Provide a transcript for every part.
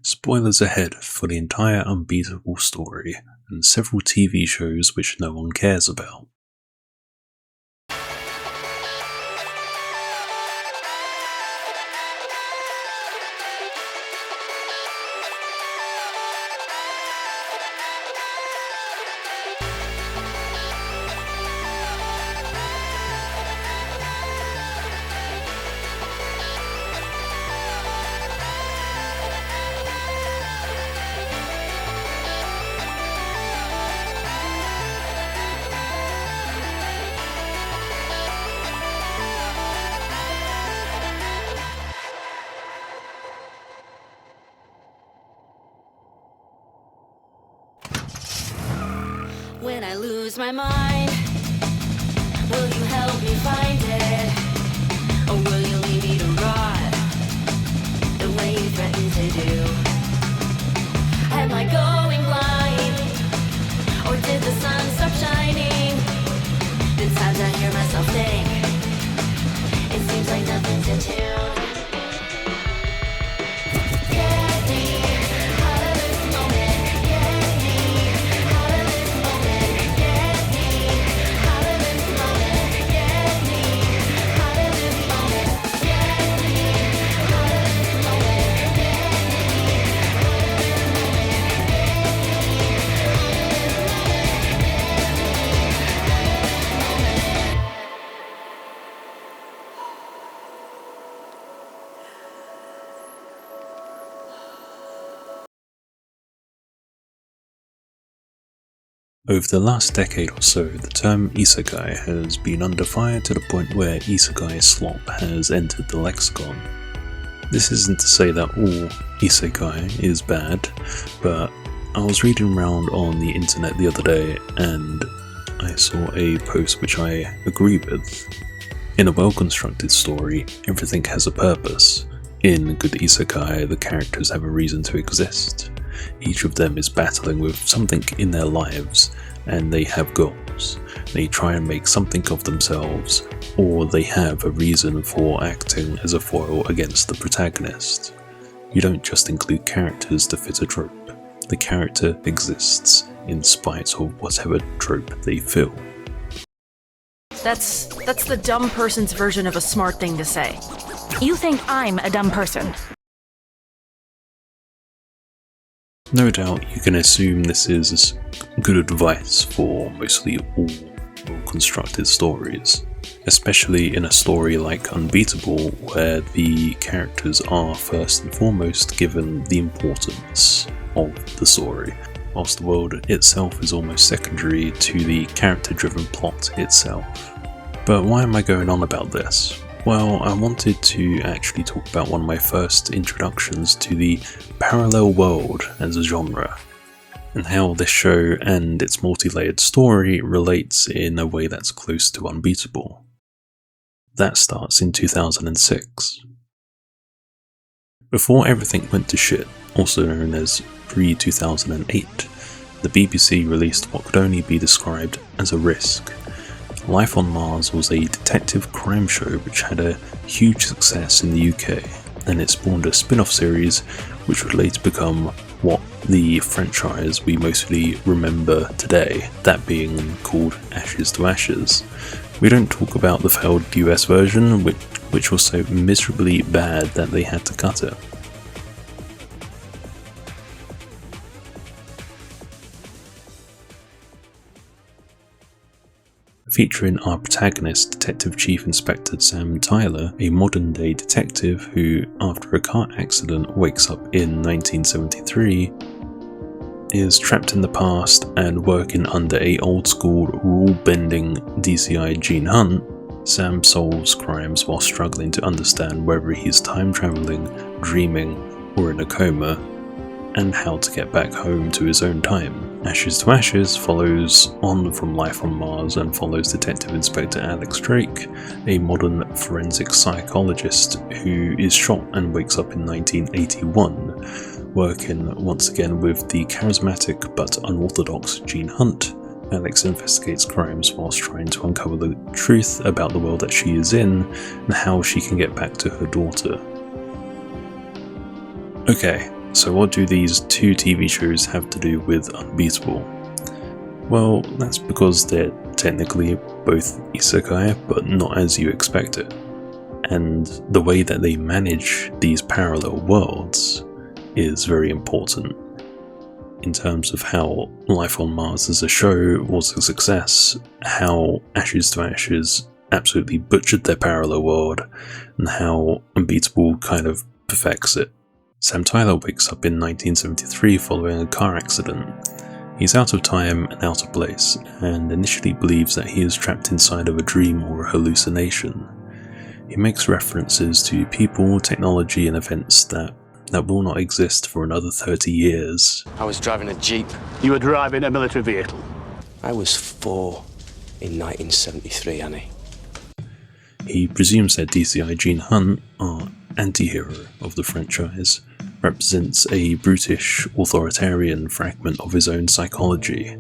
spoilers ahead for the entire Unbeatable story and several TV shows which no one cares about. When I lose my mind, will you help me find it? Or will you leave me to rot the way you threatened to do? Am I going blind? Or did the sun stop shining? Then sometimes I hear myself think, it seems like nothing's in tune. Over the last decade or so, the term isekai has been under fire to the point where isekai slop has entered the lexicon. This isn't to say that all isekai is bad, but I was reading around on the internet the other day and I saw a post which I agree with. In a well-constructed story, everything has a purpose. In good isekai, the characters have a reason to exist. Each of them is battling with something in their lives, and they have goals. They try and make something of themselves, or they have a reason for acting as a foil against the protagonist. You don't just include characters to fit a trope. The character exists in spite of whatever trope they fill. That's the dumb person's version of a smart thing to say. You think I'm a dumb person? No doubt you can assume this is good advice for mostly all well-constructed stories, especially in a story like Unbeatable, where the characters are first and foremost given the importance of the story, whilst the world itself is almost secondary to the character-driven plot itself. But why am I going on about this? Well, I wanted to actually talk about one of my first introductions to the parallel world as a genre, and how this show and its multi-layered story relates in a way that's close to Unbeatable. That starts in 2006. Before everything went to shit, also known as pre-2008, the BBC released what could only be described as a risk. Life on Mars was a detective crime show which had a huge success in the UK, and it spawned a spin-off series which would later become what the franchise we mostly remember today, that being called Ashes to Ashes. We don't talk about the failed US version, which was so miserably bad that they had to cut it. Featuring our protagonist, Detective Chief Inspector Sam Tyler, a modern-day detective who, after a car accident, wakes up in 1973, is trapped in the past and working under a old-school, rule-bending DCI Gene Hunt. Sam solves crimes while struggling to understand whether he's time-traveling, dreaming, or in a coma, and how to get back home to his own time. Ashes to Ashes follows on from Life on Mars and follows Detective Inspector Alex Drake, a modern forensic psychologist who is shot and wakes up in 1981, working once again with the charismatic but unorthodox Gene Hunt. Alex investigates crimes whilst trying to uncover the truth about the world that she is in and how she can get back to her daughter. Okay, So what do these two TV shows have to do with Unbeatable? Well, that's because they're technically both isekai, but not as you expect it. And the way that they manage these parallel worlds is very important in terms of how Life on Mars as a show was a success, how Ashes to Ashes absolutely butchered their parallel world, and how Unbeatable kind of perfects it. Sam Tyler wakes up in 1973 following a car accident. He's out of time and out of place, and initially believes that he is trapped inside of a dream or a hallucination. He makes references to people, technology, and events that will not exist for another 30 years. I was driving a Jeep. You were driving a military vehicle? I was 4 in 1973, Annie. He presumes that DCI Gene Hunt, our anti-hero of the franchise, represents a brutish, authoritarian fragment of his own psychology,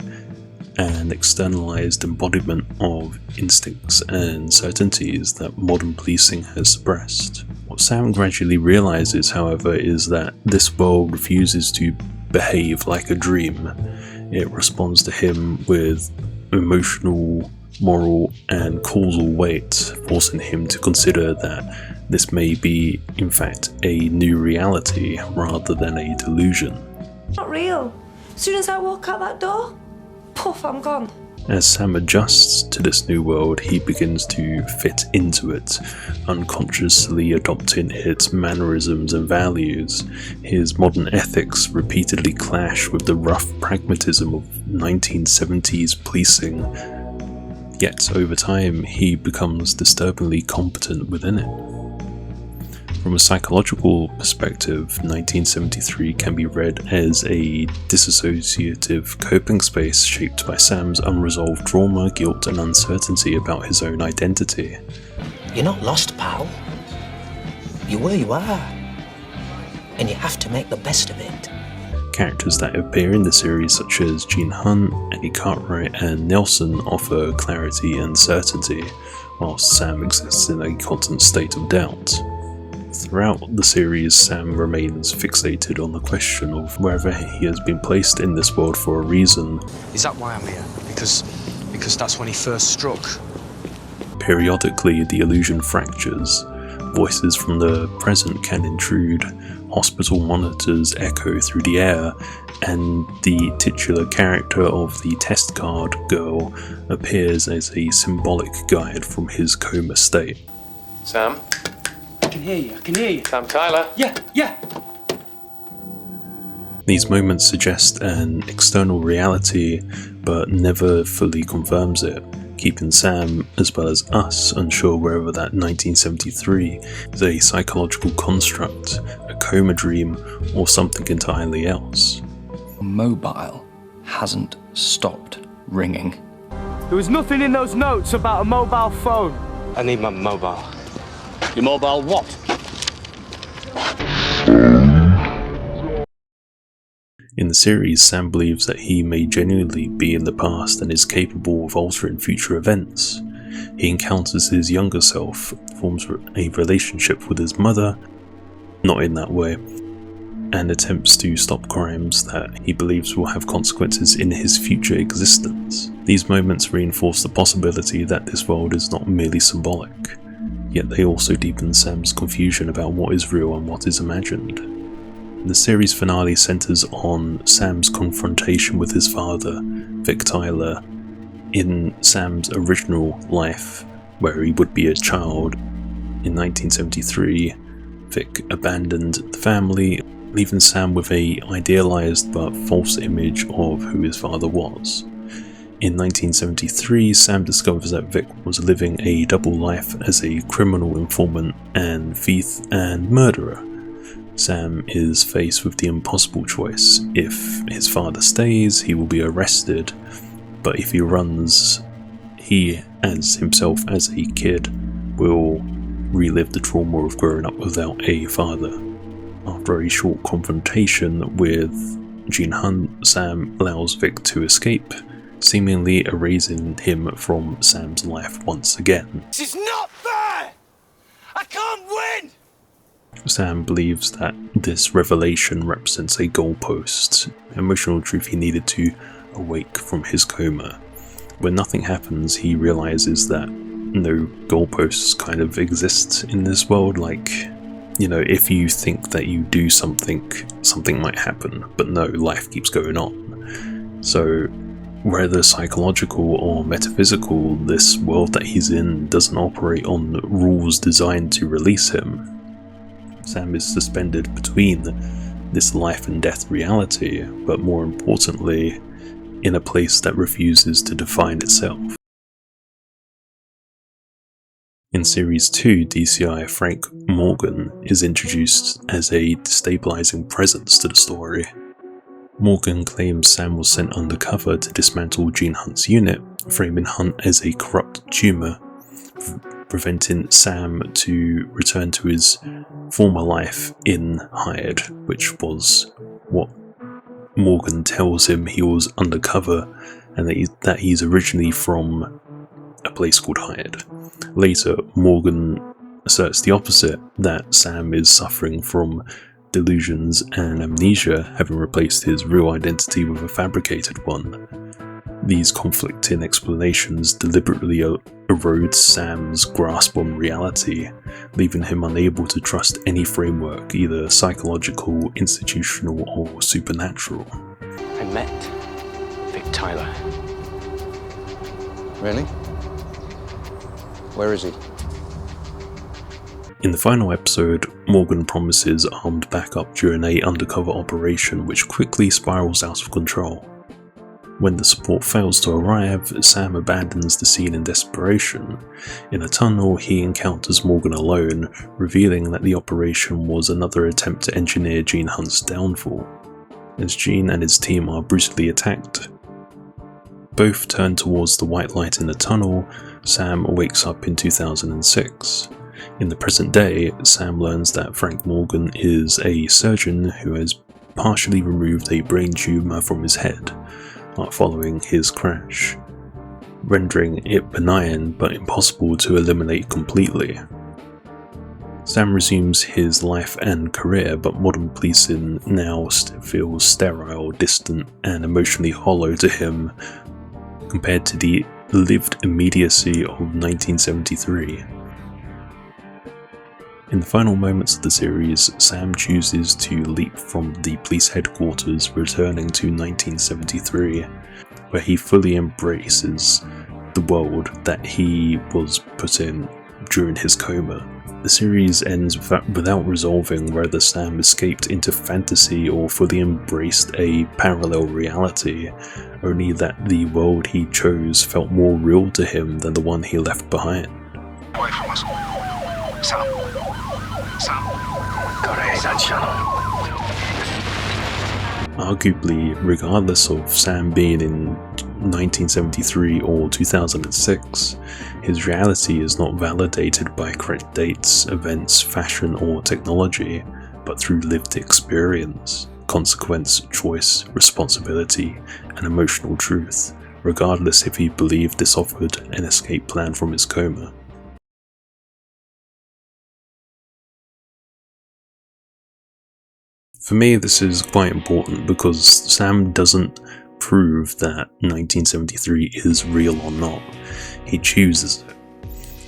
an externalized embodiment of instincts and certainties that modern policing has suppressed. What Sam gradually realizes, however, is that this world refuses to behave like a dream. It responds to him with emotional, moral, and causal weight, forcing him to consider that this may be, in fact, a new reality rather than a delusion. Not real. As soon as I walk out that door, poof, I'm gone. As Sam adjusts to this new world, he begins to fit into it, unconsciously adopting its mannerisms and values. His modern ethics repeatedly clash with the rough pragmatism of 1970s policing, yet over time he becomes disturbingly competent within it. From a psychological perspective, 1973 can be read as a disassociative coping space shaped by Sam's unresolved trauma, guilt, and uncertainty about his own identity. You're not lost, pal. You're where you are. And you have to make the best of it. Characters that appear in the series, such as Gene Hunt, Eddie Cartwright, and Nelson, offer clarity and certainty, whilst Sam exists in a constant state of doubt. Throughout the series, Sam remains fixated on the question of whether he has been placed in this world for a reason. Is that why I'm here? Because that's when he first struck. Periodically, the illusion fractures. Voices from the present can intrude, hospital monitors echo through the air, and the titular character of the test card girl appears as a symbolic guide from his coma state. Sam? I can hear you. Sam Tyler? Yeah. These moments suggest an external reality, but never fully confirms it, keeping Sam, as well as us, unsure whether that 1973 is a psychological construct, a coma dream, or something entirely else. Mobile hasn't stopped ringing. There was nothing in those notes about a mobile phone. I need my mobile. Your mobile what? In the series, Sam believes that he may genuinely be in the past and is capable of altering future events. He encounters his younger self, forms a relationship with his mother, not in that way, and attempts to stop crimes that he believes will have consequences in his future existence. These moments reinforce the possibility that this world is not merely symbolic, yet they also deepen Sam's confusion about what is real and what is imagined. The series finale centers on Sam's confrontation with his father, Vic Tyler. In Sam's original life, where he would be a child, in 1973, Vic abandoned the family, leaving Sam with a idealized but false image of who his father was. In 1973, Sam discovers that Vic was living a double life as a criminal informant and thief and murderer. Sam is faced with the impossible choice. If his father stays, he will be arrested, but if he runs, he, as himself as a kid, will relive the trauma of growing up without a father. After a short confrontation with Gene Hunt, Sam allows Vic to escape, seemingly erasing him from Sam's life once again. This is not fair! I can't win! Sam believes that this revelation represents a goalpost, emotional truth he needed to awake from his coma. When nothing happens, he realizes that no goalposts kind of exist in this world. Like, you know, if you think that you do something, something might happen, but no, life keeps going on. So whether psychological or metaphysical, this world that he's in doesn't operate on rules designed to release him. Sam is suspended between this life and death reality, but more importantly, in a place that refuses to define itself. In Series 2, DCI Frank Morgan is introduced as a destabilizing presence to the story. Morgan claims Sam was sent undercover to dismantle Gene Hunt's unit, framing Hunt as a corrupt tumor, preventing Sam to return to his former life in Hired, which was what Morgan tells him he was undercover, and that he's originally from a place called Hired. Later, Morgan asserts the opposite, that Sam is suffering from delusions and amnesia, having replaced his real identity with a fabricated one. These conflicting explanations deliberately erode Sam's grasp on reality, leaving him unable to trust any framework, either psychological, institutional, or supernatural. I met Vic Tyler. Really? Where is he? In the final episode, Morgan promises armed backup during an undercover operation which quickly spirals out of control. When the support fails to arrive, Sam abandons the scene in desperation. In a tunnel, he encounters Morgan alone, revealing that the operation was another attempt to engineer Gene Hunt's downfall, as Gene and his team are brutally attacked. Both turn towards the white light in the tunnel. Sam wakes up in 2006. In the present day, Sam learns that Frank Morgan is a surgeon who has partially removed a brain tumour from his head following his crash, rendering it benign but impossible to eliminate completely. Sam resumes his life and career, but modern policing now feels sterile, distant, and emotionally hollow to him compared to the lived immediacy of 1973. In the final moments of the series, Sam chooses to leap from the police headquarters, returning to 1973, where he fully embraces the world that he was put in during his coma. The series ends without resolving whether Sam escaped into fantasy or fully embraced a parallel reality, only that the world he chose felt more real to him than the one he left behind. Away from us. Sam. Gotta hate that channel. Arguably, regardless of Sam being in 1973 or 2006, his reality is not validated by correct dates, events, fashion, or technology, but through lived experience, consequence, choice, responsibility, and emotional truth, regardless if he believed this offered an escape plan from his coma. For me, this is quite important because Sam doesn't prove that 1973 is real or not. He chooses it.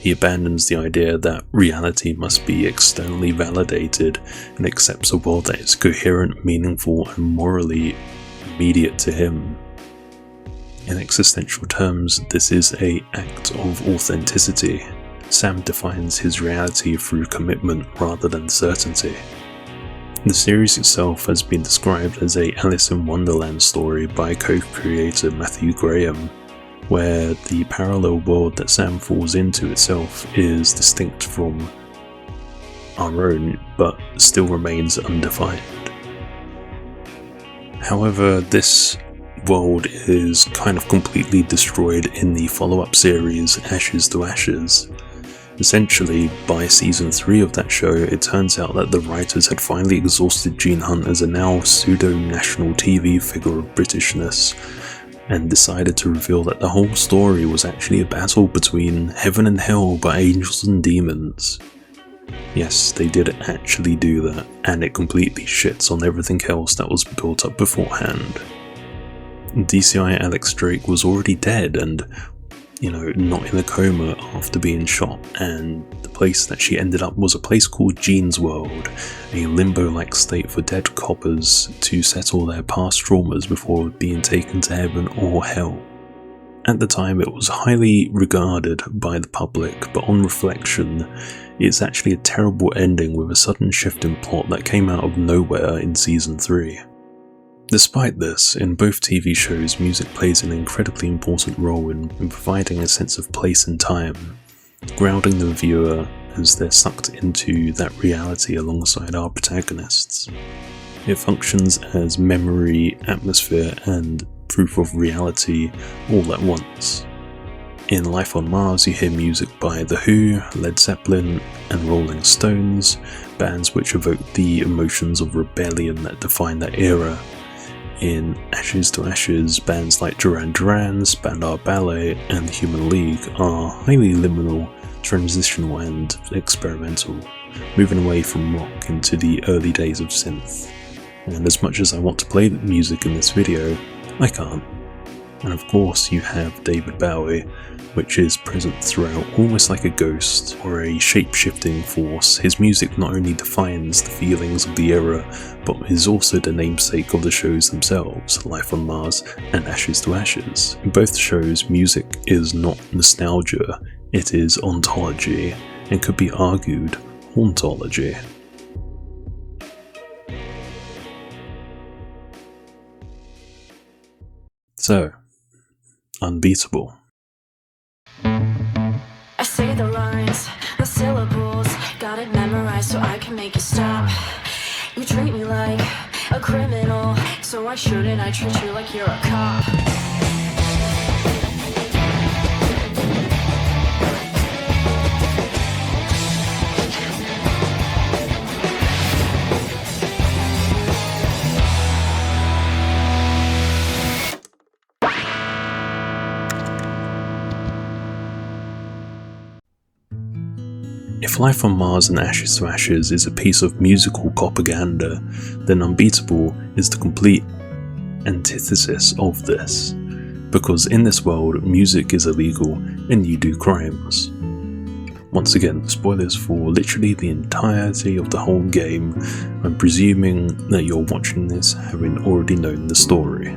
He abandons the idea that reality must be externally validated and accepts a world that is coherent, meaningful, and morally immediate to him. In existential terms, this is an act of authenticity. Sam defines his reality through commitment rather than certainty. The series itself has been described as a Alice in Wonderland story by co-creator Matthew Graham, where the parallel world that Sam falls into itself is distinct from our own, but still remains undefined. However, this world is kind of completely destroyed in the follow-up series Ashes to Ashes. Essentially, by season 3 of that show, it turns out that the writers had finally exhausted Gene Hunt as a now pseudo-national TV figure of Britishness, and decided to reveal that the whole story was actually a battle between heaven and hell by angels and demons. Yes, they did actually do that, and it completely shits on everything else that was built up beforehand. DCI Alex Drake was already dead and, not in a coma after being shot, and the place that she ended up was a place called Jean's World, a limbo-like state for dead coppers to settle their past traumas before being taken to heaven or hell. At the time, it was highly regarded by the public, but on reflection, it's actually a terrible ending with a sudden shift in plot that came out of nowhere in Season 3. Despite this, in both TV shows, music plays an incredibly important role in providing a sense of place and time, grounding the viewer as they're sucked into that reality alongside our protagonists. It functions as memory, atmosphere, and proof of reality all at once. In Life on Mars, you hear music by The Who, Led Zeppelin, and Rolling Stones, bands which evoke the emotions of rebellion that define that era. In Ashes to Ashes, bands like Duran Duran, Spandau Ballet, and the Human League are highly liminal, transitional, and experimental, moving away from rock into the early days of synth. And as much as I want to play the music in this video, I can't. And of course you have David Bowie, which is present throughout almost like a ghost or a shape-shifting force. His music not only defines the feelings of the era, but is also the namesake of the shows themselves, Life on Mars and Ashes to Ashes. In both shows, music is not nostalgia, it is ontology, and could be argued hauntology. So, Unbeatable. I say the lines, the syllables, got it memorized so I can make you stop. You treat me like a criminal, so why shouldn't I treat you like you're a cop? If Life on Mars and Ashes to Ashes is a piece of musical propaganda, then Unbeatable is the complete antithesis of this, because in this world, music is illegal and you do crimes. Once again, spoilers for literally the entirety of the whole game. I'm presuming that you're watching this having already known the story.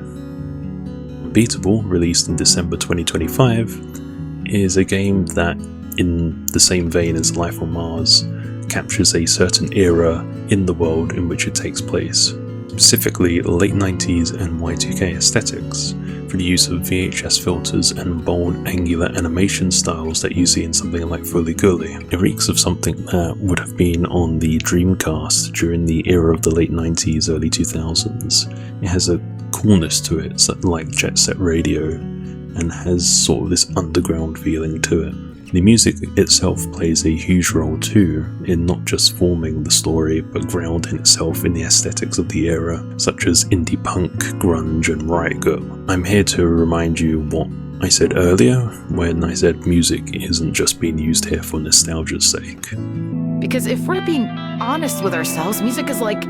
Unbeatable, released in December 2025, is a game that, in the same vein as Life on Mars, captures a certain era in the world in which it takes place, specifically late 90s and Y2K aesthetics, for the use of VHS filters and bold angular animation styles that you see in something like Fully Gully. It reeks of something that would have been on the Dreamcast during the era of the late 90s, early 2000s. It has a coolness to it, like Jet Set Radio, and has sort of this underground feeling to it. The music itself plays a huge role too, in not just forming the story, but grounding itself in the aesthetics of the era, such as indie punk, grunge, and riot girl. I'm here to remind you what I said earlier, when I said music isn't just being used here for nostalgia's sake. Because if we're being honest with ourselves, music is like...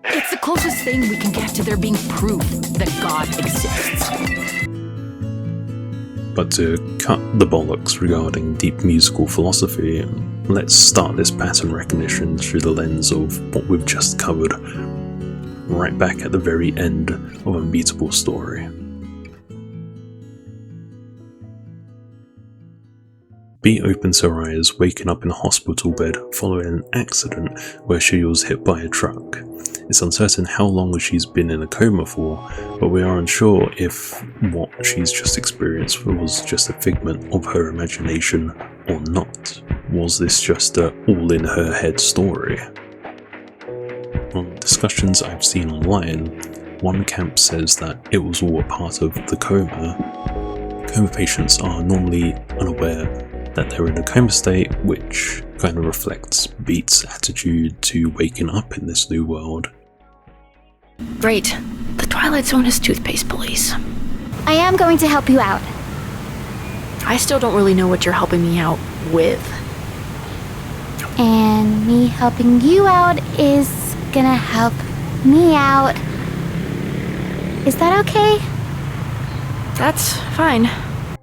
it's the closest thing we can get to there being proof that God exists. But to cut the bollocks regarding deep musical philosophy, let's start this pattern recognition through the lens of what we've just covered, right back at the very end of Unbeatable story. Bea opens her eyes, waking up in a hospital bed following an accident where she was hit by a truck. It's uncertain how long she's been in a coma for, but we are unsure if what she's just experienced was just a figment of her imagination or not. Was this just a all-in-her-head story? From discussions I've seen online, one camp says that it was all a part of the coma. Coma patients are normally unaware that they're in a coma state, which kind of reflects Beat's attitude to waking up in this new world. Great. The Twilight Zone is toothpaste police. I am going to help you out. I still don't really know what you're helping me out with. And me helping you out is gonna help me out. Is that okay? That's fine.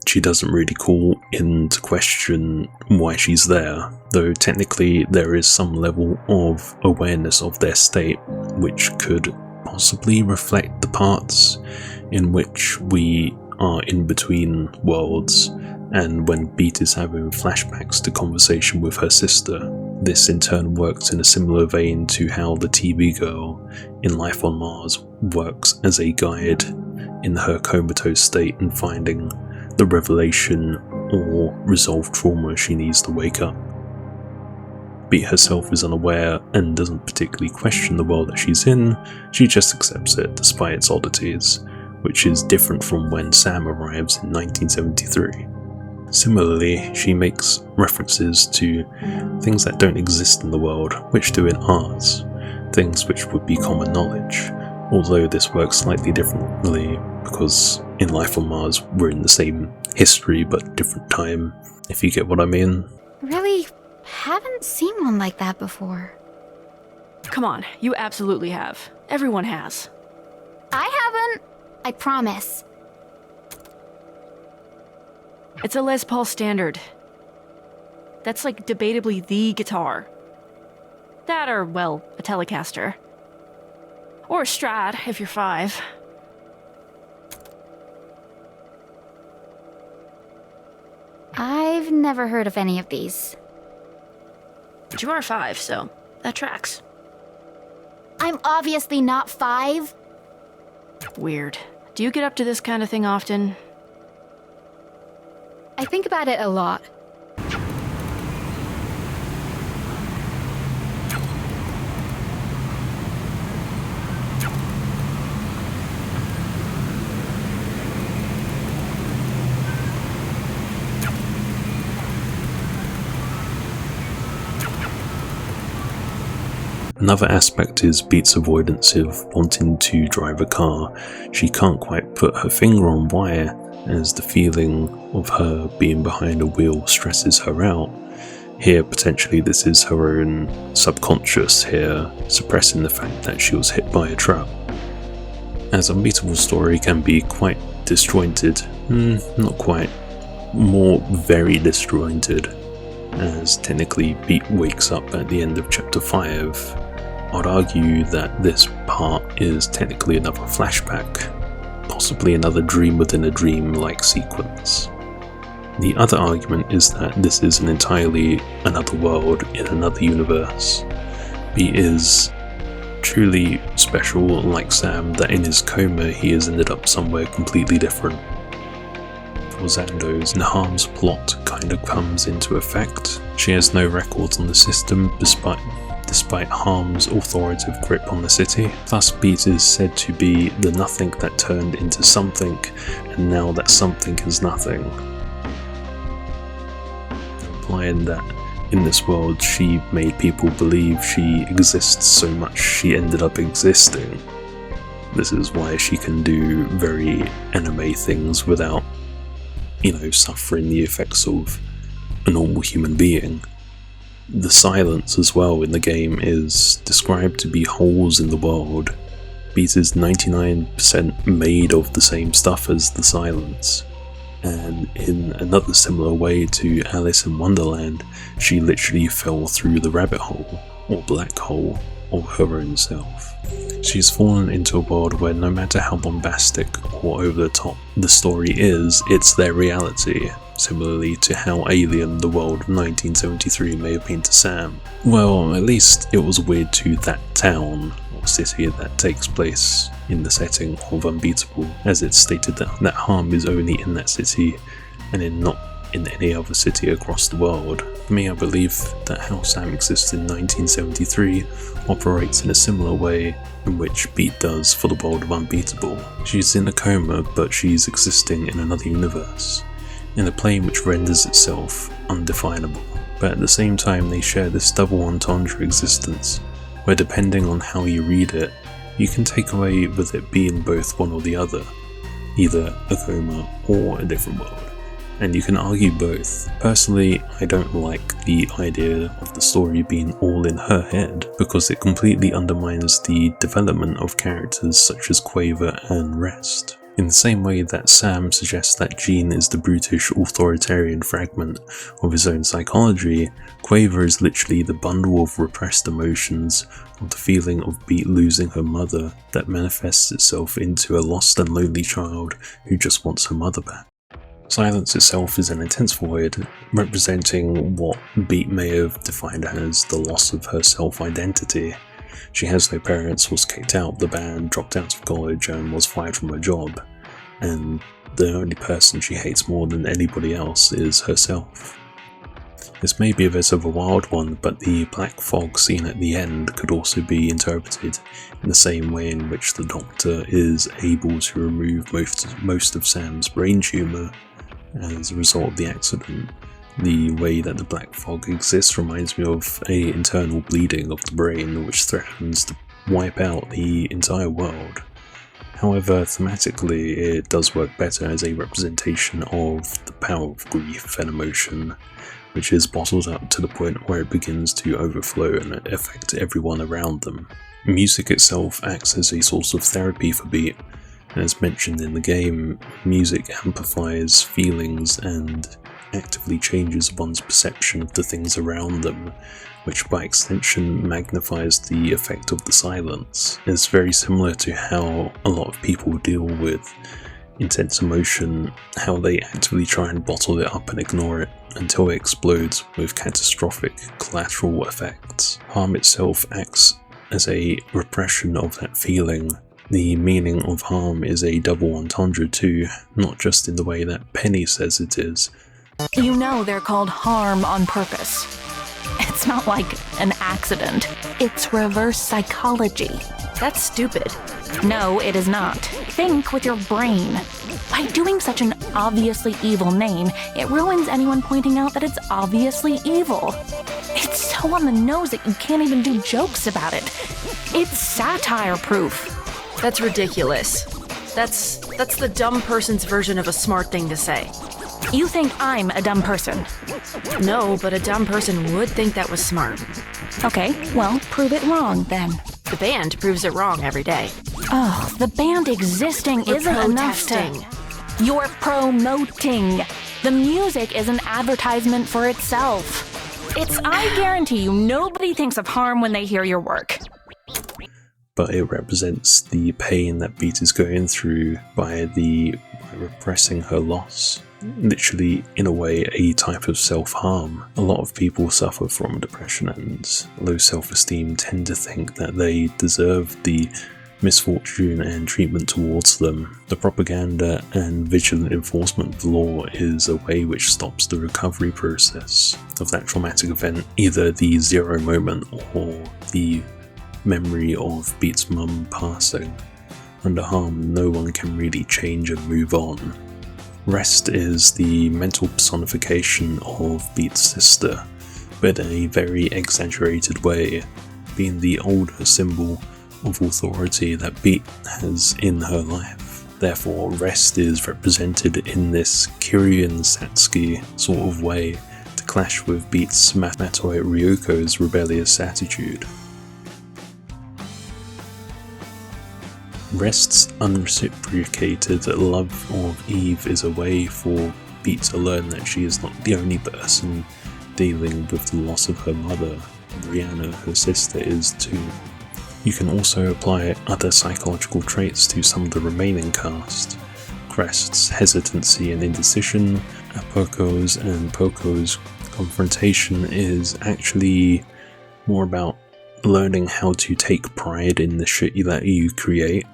She doesn't really call into question why she's there, though technically there is some level of awareness of their state, which could possibly reflect the parts in which we are in between worlds, and when Beat is having flashbacks to conversation with her sister. This in turn works in a similar vein to how the TV girl in Life on Mars works as a guide in her comatose state and finding the revelation or resolved trauma she needs to wake up. Beat herself is unaware and doesn't particularly question the world that she's in, she just accepts it despite its oddities, which is different from when Sam arrives in 1973. Similarly, she makes references to things that don't exist in the world, which do in ours, things which would be common knowledge, although this works slightly differently because in Life on Mars we're in the same history but different time, if you get what I mean. Really haven't seen one like that before. Come on, you absolutely have. Everyone has. I haven't. I promise. It's a Les Paul standard. That's like debatably the guitar. That or, well, a Telecaster. Or a Strat if you're 5. I've never heard of any of these. But you are 5, so that tracks. I'm obviously not 5. Weird. Do you get up to this kind of thing often? I think about it a lot. Another aspect is Beat's avoidance of wanting to drive a car. She can't quite put her finger on why, as the feeling of her being behind a wheel stresses her out. Here, potentially this is her own subconscious here, suppressing the fact that she was hit by a truck. As Unbeatable's story can be quite disjointed, not quite, more very disjointed, as technically Beat wakes up at the end of chapter 5. I'd argue that this part is technically another flashback, possibly another dream within a dream-like sequence. The other argument is that this is an entirely another world in another universe. Beat is truly special, like Sam, that in his coma he has ended up somewhere completely different. For Zando's Naham's plot kind of comes into effect. She has no records on the system despite Harm's authoritative grip on the city. Thus Beat is said to be the nothing that turned into something, and now that something is nothing. Implying that in this world she made people believe she exists so much she ended up existing. This is why she can do very anime things without, suffering the effects of a normal human being. The silence as well in the game is described to be holes in the world. Beat is 99% made of the same stuff as the silence. And in another similar way to Alice in Wonderland, she literally fell through the rabbit hole, or black hole, of her own self. She's fallen into a world where no matter how bombastic or over the top the story is, it's their reality, similarly to how alien the world of 1973 may have been to Sam. Well, at least it was weird to that town or city that takes place in the setting of Unbeatable, as it's stated that Harm is only in that city and not in any other city across the world. For me, I believe that how Sam exists in 1973 operates in a similar way in which Beat does for the world of Unbeatable. She's in a coma, but she's existing in another universe, in a plane which renders itself undefinable. But at the same time they share this double entendre existence, where depending on how you read it, you can take away with it being both one or the other, either a coma or a different world. and you can argue both. Personally, I don't like the idea of the story being all in her head, because it completely undermines the development of characters such as Quaver and Rest. In the same way that Sam suggests that Gene is the brutish authoritarian fragment of his own psychology, Quaver is literally the bundle of repressed emotions of the feeling of Beat losing her mother that manifests itself into a lost and lonely child who just wants her mother back. Silence itself is an intense void, representing what Beat may have defined as the loss of her self-identity. She has no parents, was kicked out of the band, dropped out of college, and was fired from her job. And the only person she hates more than anybody else is herself. This may be a bit of a wild one, but the black fog scene at the end could also be interpreted in the same way in which the Doctor is able to remove most of Sam's brain tumour as a result of the accident. The way that the black fog exists reminds me of an internal bleeding of the brain which threatens to wipe out the entire world. However, thematically it does work better as a representation of the power of grief and emotion, which is bottled up to the point where it begins to overflow and affect everyone around them. Music itself acts as a source of therapy for Beat. As mentioned in the game, music amplifies feelings and actively changes one's perception of the things around them, which by extension magnifies the effect of the silence. It's very similar to how a lot of people deal with intense emotion, how they actively try and bottle it up and ignore it until it explodes with catastrophic collateral effects. Harm itself acts as a repression of that feeling. The meaning of harm is a double entendre too, not just in the way that Penny says it is. You know they're called harm on purpose. It's not like an accident. It's reverse psychology. That's stupid. No, it is not. Think with your brain. By doing such an obviously evil name, it ruins anyone pointing out that it's obviously evil. It's so on the nose that you can't even do jokes about it. It's satire-proof. That's ridiculous. That's the dumb person's version of a smart thing to say. You think I'm a dumb person? No, but a dumb person would think that was smart. Okay, well, prove it wrong then. The band proves it wrong every day. Oh, the band existing isn't enough to... You're promoting. The music is an advertisement for itself. I guarantee you, nobody thinks of harm when they hear your work. But it represents the pain that Beat is going through by repressing her loss. Literally, in a way, a type of self-harm. A lot of people suffer from depression and low self-esteem tend to think that they deserve the misfortune and treatment towards them. The propaganda and vigilant enforcement of the law is a way which stops the recovery process of that traumatic event, either the zero moment or the memory of Beat's mum passing. Under harm, no one can really change and move on. Rest is the mental personification of Beat's sister, but in a very exaggerated way, being the older symbol of authority that Beat has in her life. Therefore, Rest is represented in this Kiryu Satsuki sort of way to clash with Beat's Matoi Ryoko's rebellious attitude. Rest's unreciprocated love of Eve is a way for Beat to learn that she is not the only person dealing with the loss of her mother. Brianna, her sister, is too. You can also apply other psychological traits to some of the remaining cast. Rest's hesitancy and indecision, Apoko's and Poco's confrontation is actually more about learning how to take pride in the shit that you create,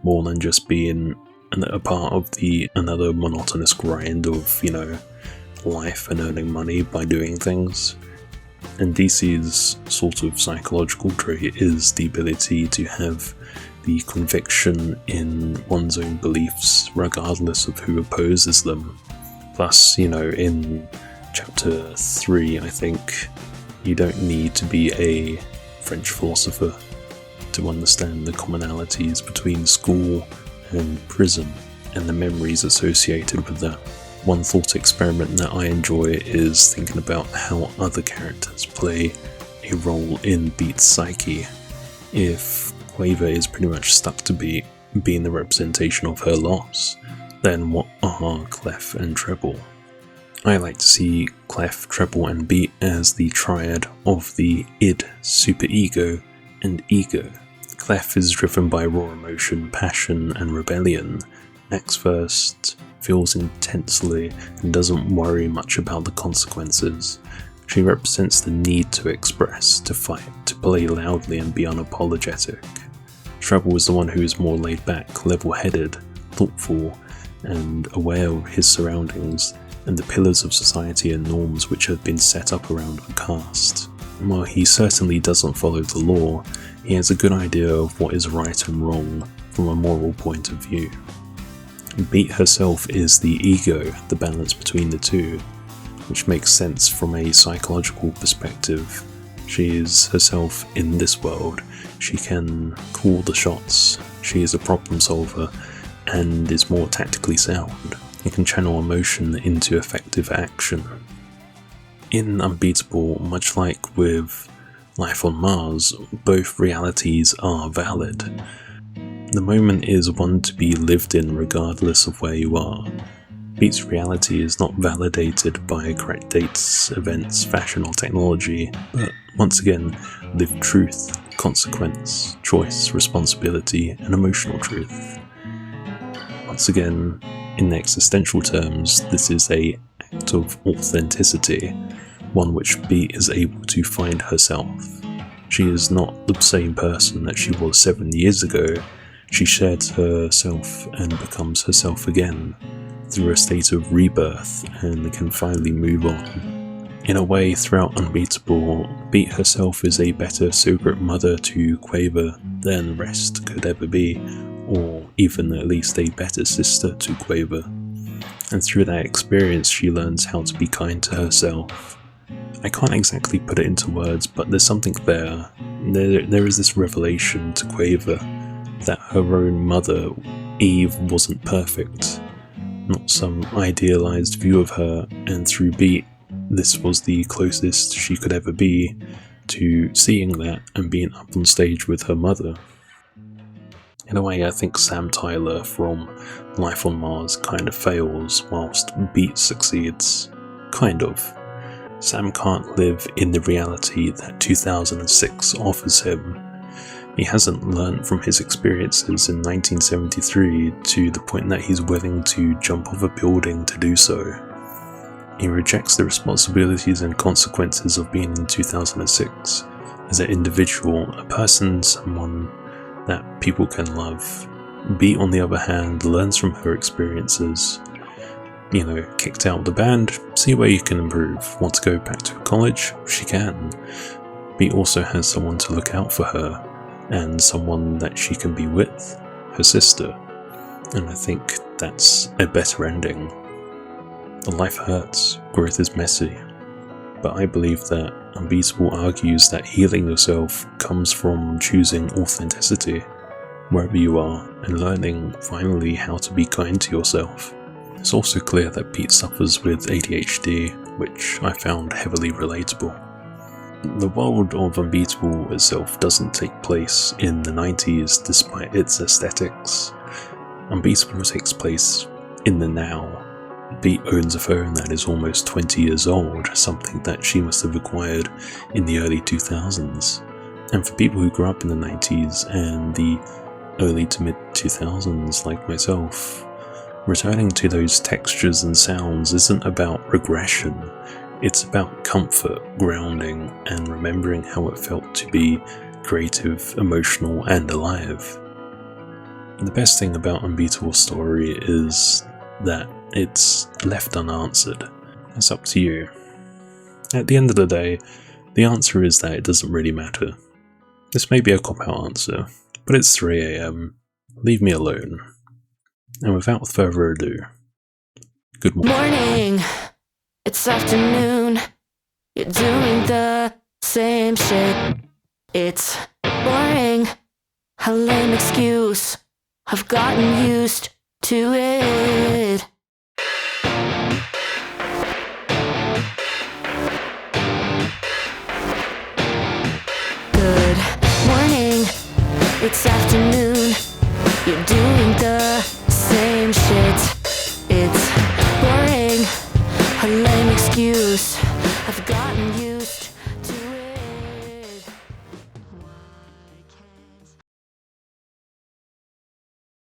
more than just being a part of another monotonous grind of, life and earning money by doing things. And DC's sort of psychological trait is the ability to have the conviction in one's own beliefs regardless of who opposes them. Plus, in chapter 3, I think, you don't need to be a French philosopher to understand the commonalities between school and prison and the memories associated with that. One thought experiment that I enjoy is thinking about how other characters play a role in Beat's psyche. If Quaver is pretty much stuck to Beat being the representation of her loss, then what are Clef and Treble? I like to see Clef, Treble and Beat as the triad of the id, superego, and ego. Clef is driven by raw emotion, passion and rebellion, acts first, feels intensely and doesn't worry much about the consequences. She represents the need to express, to fight, to play loudly and be unapologetic. Treble is the one who is more laid back, level-headed, thoughtful and aware of his surroundings and the pillars of society and norms which have been set up around the cast. While he certainly doesn't follow the law, he has a good idea of what is right and wrong from a moral point of view. Beat herself is the ego, the balance between the two, which makes sense from a psychological perspective. She is herself in this world, she can call the shots, she is a problem solver and is more tactically sound, and can channel emotion into effective action. In Unbeatable, much like with Life on Mars, both realities are valid. The moment is one to be lived in regardless of where you are. Beat's reality is not validated by correct dates, events, fashion or technology, but once again, lived truth, consequence, choice, responsibility and emotional truth. Once again, in existential terms, this is an act of authenticity, one which Beat is able to find herself. She is not the same person that she was 7 years ago. She sheds herself and becomes herself again, through a state of rebirth, and can finally move on. In a way, throughout Unbeatable, Beat herself is a better surrogate mother to Quaver than the rest could ever be, or even at least a better sister to Quaver. And through that experience she learns how to be kind to herself. I can't exactly put it into words, but there's something there. There is this revelation to Quaver that her own mother, Eve, wasn't perfect, not some idealized view of her, and through Beat, this was the closest she could ever be to seeing that and being up on stage with her mother. In a way, I think Sam Tyler from Life on Mars kind of fails, whilst Beat succeeds. Kind of. Sam can't live in the reality that 2006 offers him. He hasn't learnt from his experiences in 1973 to the point that he's willing to jump off a building to do so. He rejects the responsibilities and consequences of being in 2006 as an individual, a person, someone that people can love. Beat, on the other hand, learns from her experiences. Kicked out of the band, see where you can improve. Want to go back to college? She can. Beat also has someone to look out for her, and someone that she can be with, her sister. And I think that's a better ending. The life hurts, growth is messy, but I believe that Unbeatable argues that healing yourself comes from choosing authenticity, wherever you are, and learning finally how to be kind to yourself. It's also clear that Beat suffers with ADHD, which I found heavily relatable. The world of Unbeatable itself doesn't take place in the 90s despite its aesthetics. Unbeatable takes place in the now. Beat owns a phone that is almost 20 years old, something that she must have acquired in the early 2000s. And for people who grew up in the 90s and the early to mid 2000s like myself, returning to those textures and sounds isn't about regression. It's about comfort, grounding, and remembering how it felt to be creative, emotional, and alive. The best thing about Unbeatable's story is that it's left unanswered. It's up to you. At the end of the day, the answer is that it doesn't really matter. This may be a cop-out answer, but it's 3 AM. Leave me alone. And without further ado, good morning. It's afternoon, you're doing the same shit. It's boring, a lame excuse. I've gotten used to it. It's afternoon, you're doing the same shit. It's boring, a lame excuse. I've gotten used